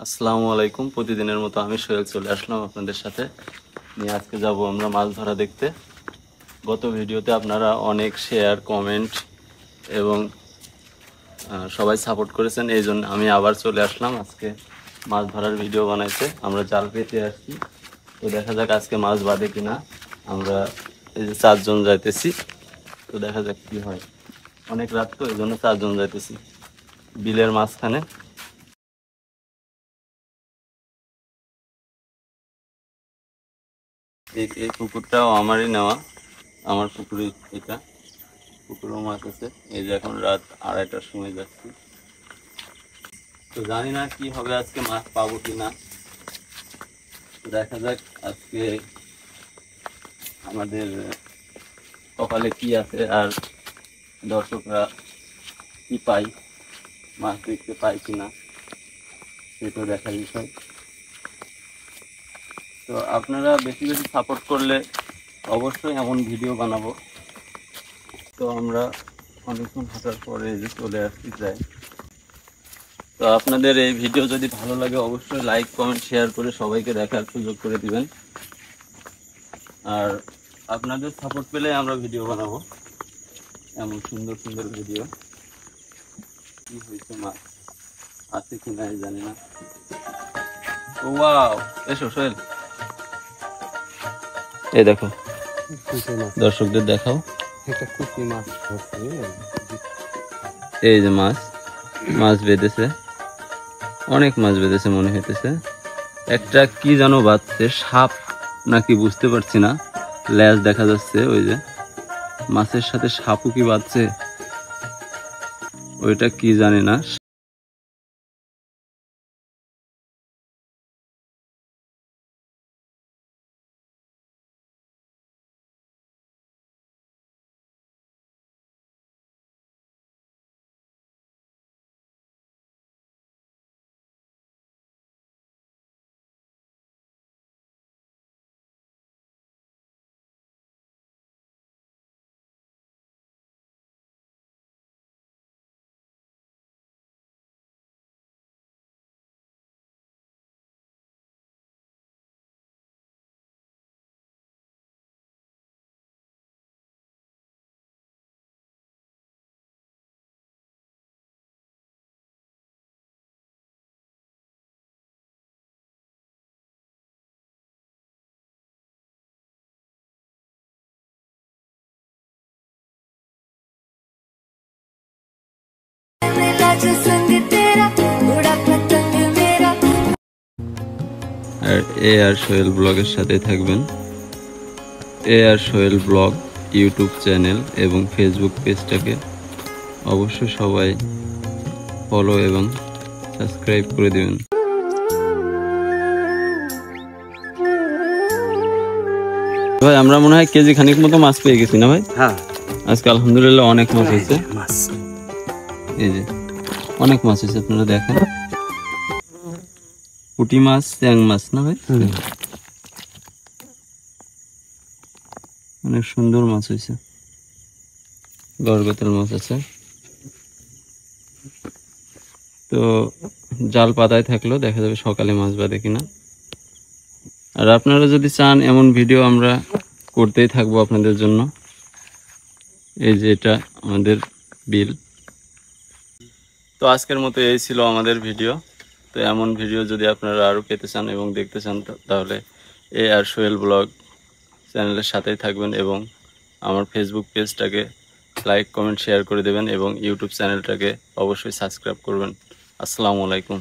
আসসালামু আলাইকুম। প্রতিদিনের মতো আমি সোহেল চলে আসলাম আপনাদের সাথে নিয়ে। আজকে যাব আমরা মাছ ধরা দেখতে। গত ভিডিওতে আপনারা অনেক শেয়ার, কমেন্ট এবং সবাই সাপোর্ট করেছেন, এই জন্য আমি আবার চলে আসলাম আজকে মাছ ধরার ভিডিও বানাইতে। আমরা জাল পেতে আসছি, তো দেখা যাক আজকে মাছ বাঁধে কিনা। আমরা এই যে 4 জন যাইতেছি, তো দেখা যাক কি হয়। অনেক রাত তো, এই জন্য 4 জন যাইতেছি বিলের মাঝখানে। এই পুকুরটাও আমারই নেওয়া, আমার পুকুরে এটা। পুকুরেও মাছ আছে। এই যে এখন রাত 2:30টার সময় যাচ্ছি, তো জানি না কি হবে আজকে, মাছ পাবো কি না। দেখা যাক আজকে আমাদের কপালে কি আছে, আর দর্শকরা কি পাই, মাছ দেখতে পাই কিনা সেটা দেখার বিষয়। তো আপনারা বেশি বেশি সাপোর্ট করলে অবশ্যই এমন ভিডিও বানাবো। তো আমরা অনেকক্ষণ হাঁটার পরে এই যে চলে আসছি যাই। তো আপনাদের এই ভিডিও যদি ভালো লাগে অবশ্যই লাইক, কমেন্ট, শেয়ার করে সবাইকে দেখার সুযোগ করে দিবেন। আর আপনাদের সাপোর্ট পেলে আমরা ভিডিও বানাবো, এমন সুন্দর সুন্দর ভিডিও। কি হয়েছে, মাছ আছে কি না জানি না। ও ওয়াও, এসো সোহেল, এই দেখো, দর্শকদের দেখাও। এই যে মাছ মাছ বেঁধেছে, অনেক মাছ বেঁধেছে মনে হইতেছে। একটা কি যেন বাঁধছে, সাপ নাকি বুঝতে পারছি না, লেজ দেখা যাচ্ছে। ওই যে মাছের সাথে সাপও কি বাঁধছে, ওইটা কি জানি না। আর আর সোহেল ব্লগের সাথে থাকবেন। আর সোহেল ব্লগ ইউটিউব চ্যানেল এবং ফেসবুক পেজটাকে অবশ্যই সবাই ফলো এবং সাবস্ক্রাইব করে দেবেন। ভাই আমরা মনে হয় কেজি খানিক মতো মাছ পেয়ে গেছি না ভাই? হ্যাঁ, আজকে আলহামদুলিল্লাহ অনেক মাছ হয়েছে। এই যে অনেক মাছ হয়েছে, আপনারা দেখেন। পুঁটি মাছ, চ্যাং মাছ না ভাই? অনেক সুন্দর মাছ হয়েছে, গড়বেতাল মাছ আছে। তো জাল পাতায় থাকলো, দেখা যাবে সকালে মাছ বাঁধে কিনা। আর আপনারা যদি চান এমন ভিডিও আমরা করতেই থাকবো আপনাদের জন্য। এই যে এটা আমাদের বিল। তো আজকের মতো এই ছিল আমাদের ভিডিও। তো এমন ভিডিও যদি আপনারা আরও পেতে চান এবং দেখতে চান, তাহলে আর সোহেল ব্লগ চ্যানেলের সাথেই থাকবেন এবং আমার ফেসবুক পেজটাকে লাইক, কমেন্ট, শেয়ার করে দেবেন এবং ইউটিউব চ্যানেলটাকে অবশ্যই সাবস্ক্রাইব করবেন। আসসালামু আলাইকুম।